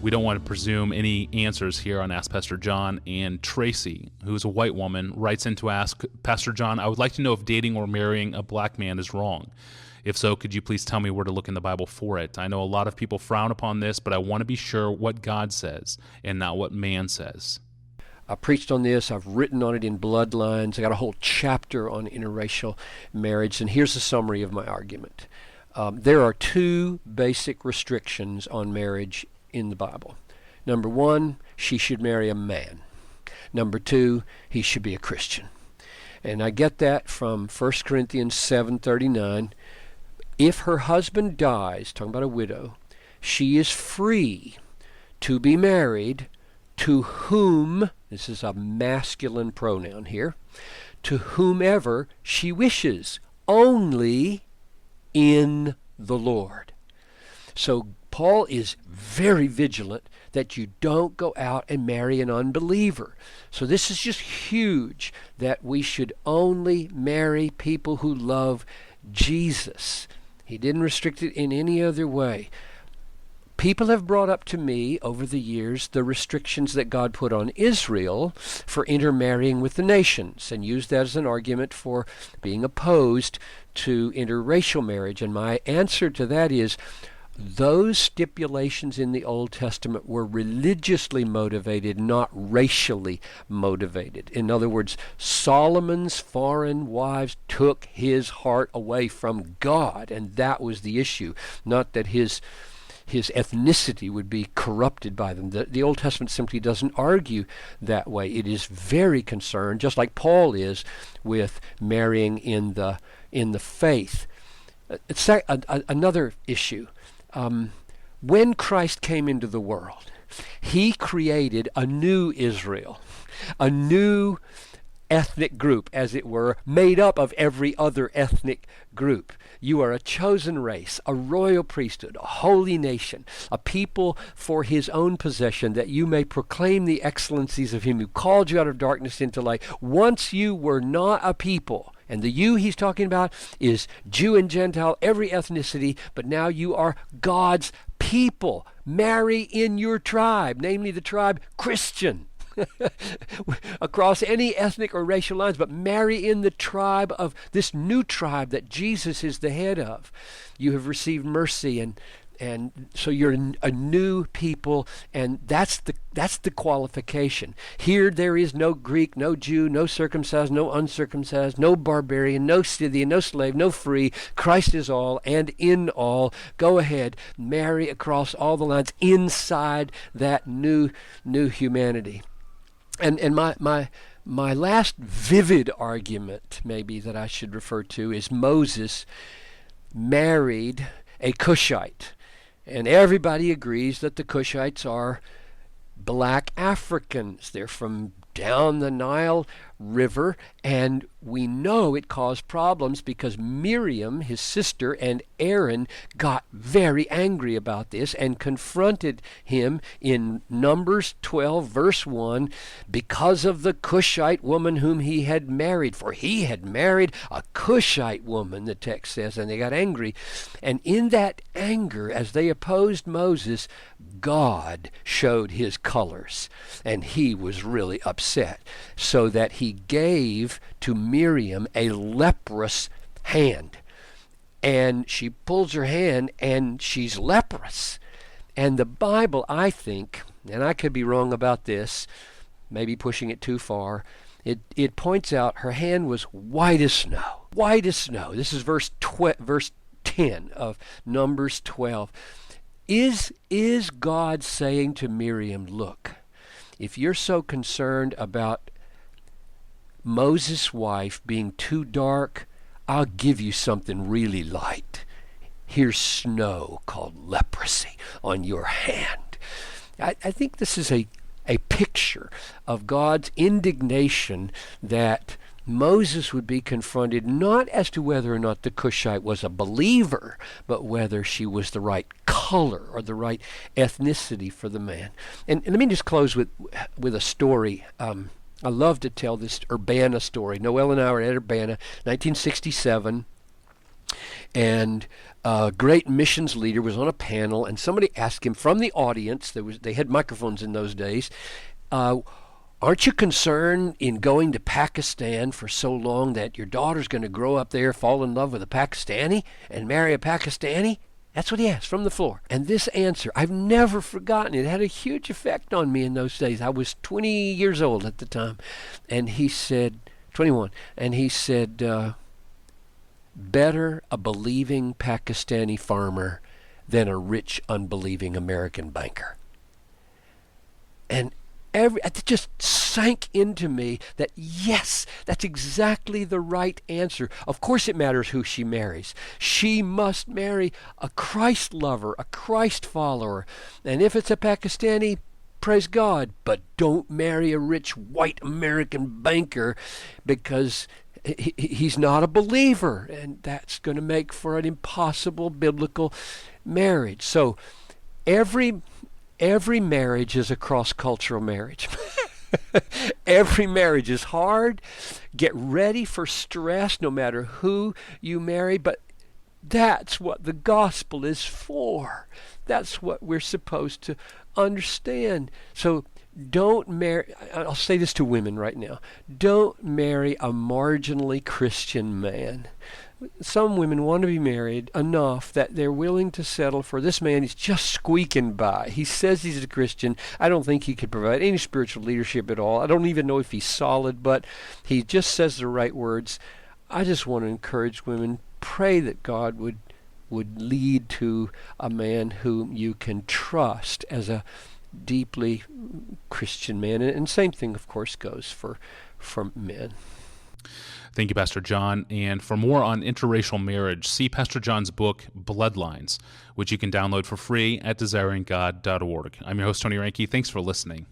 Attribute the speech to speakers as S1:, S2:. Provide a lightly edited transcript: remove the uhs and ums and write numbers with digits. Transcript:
S1: We don't want to presume any answers here on Ask Pastor John. And Tracy, who is a white woman, writes in to ask, Pastor John, I would like to know if dating or marrying a black man is wrong. If so, could you please tell me where to look in the Bible for it? I know a lot of people frown upon this, but I want to be sure what God says and not what man says.
S2: I preached on this. I've written on it in Bloodlines. I got a whole chapter on interracial marriage, and here's a summary of my argument. There are two basic restrictions on marriage in the Bible. Number one, she should marry a man. Number two, he should be a Christian. And I get that from 1 Corinthians 7:39. If her husband dies, talking about a widow, she is free to be married to whom, this is a masculine pronoun here, to whomever she wishes, only in the Lord. So Paul is very vigilant that you don't go out and marry an unbeliever. So this is just huge, that we should only marry people who love Jesus. He didn't restrict it in any other way. People have brought up to me over the years the restrictions that God put on Israel for intermarrying with the nations, and used that as an argument for being opposed to interracial marriage. And my answer to that is, those stipulations in the Old Testament were religiously motivated, not racially motivated. In other words, Solomon's foreign wives took his heart away from God, and that was the issue, not that his ethnicity would be corrupted by them. The Old Testament simply doesn't argue that way. It is very concerned, just like Paul is, with marrying in the faith. It's another issue. When Christ came into the world, he created a new Israel, a new ethnic group, as it were, made up of every other ethnic group. You are a chosen race, a royal priesthood, a holy nation, a people for his own possession, that you may proclaim the excellencies of him who called you out of darkness into light. Once you were not a people, and the you he's talking about is Jew and Gentile, every ethnicity, but now you are God's people. Marry in your tribe, namely the tribe Christian. Across any ethnic or racial lines, but marry in the tribe of this new tribe that Jesus is the head of. You have received mercy, and so you're a new people, and that's the qualification. Here there is no Greek, no Jew, no circumcised, no uncircumcised, no barbarian, no Scythian, no slave, no free. Christ is all and in all. Go ahead, marry across all the lines inside that new humanity. And my last vivid argument, maybe, that I should refer to is Moses married a Cushite. And everybody agrees that the Cushites are black Africans. They're from down the Nile River, and we know it caused problems because Miriam, his sister, and Aaron got very angry about this and confronted him in Numbers 12, verse 1, because of the Cushite woman whom he had married. For he had married a Cushite woman, the text says, and they got angry. And in that anger, as they opposed Moses, God showed his colors, and he was really upset, so that he gave to Miriam a leprous hand. And she pulls her hand, and she's leprous. And the Bible, I think, and I could be wrong about this, maybe pushing it too far, it points out her hand was white as snow. White as snow. This is verse 10 of Numbers 12. Is God saying to Miriam, look, if you're so concerned about Moses' wife being too dark, I'll give you something really light. Here's snow called leprosy on your hand. I think this is a picture of God's indignation that Moses would be confronted not as to whether or not the Cushite was a believer, but whether she was the right color or the right ethnicity for the man. And let me just close with a story. I love to tell this Urbana story. Noel and I were at Urbana, 1967, And a great missions leader was on a panel, and somebody asked him from the audience, they had microphones in those days, aren't you concerned in going to Pakistan for so long that your daughter's going to grow up there, fall in love with a Pakistani, and marry a Pakistani? That's what he asked from the floor. And this answer, I've never forgotten it. It had a huge effect on me in those days. I was 20 years old at the time. And he said, 21, and he said, better a believing Pakistani farmer than a rich, unbelieving American banker. And it just sank into me that, yes, that's exactly the right answer. Of course it matters who she marries. She must marry a Christ lover, a Christ follower. And if it's a Pakistani, praise God, but don't marry a rich white American banker, because he's not a believer, and that's going to make for an impossible biblical marriage. So every marriage is a cross-cultural marriage. Every marriage is hard. Get ready for stress no matter who you marry, but that's what the gospel is for. That's what we're supposed to understand. So don't marry, I'll say this to women right now, don't marry a marginally Christian man. Some women want to be married enough that they're willing to settle for this man. He's just squeaking by. He says he's a Christian. I don't think he could provide any spiritual leadership at all. I don't even know if he's solid, but he just says the right words. I just want to encourage women, pray that God would lead to a man whom you can trust as a deeply Christian man. And same thing, of course, goes for men.
S1: Thank you, Pastor John. And for more on interracial marriage, see Pastor John's book, Bloodlines, which you can download for free at desiringgod.org. I'm your host, Tony Reinke. Thanks for listening.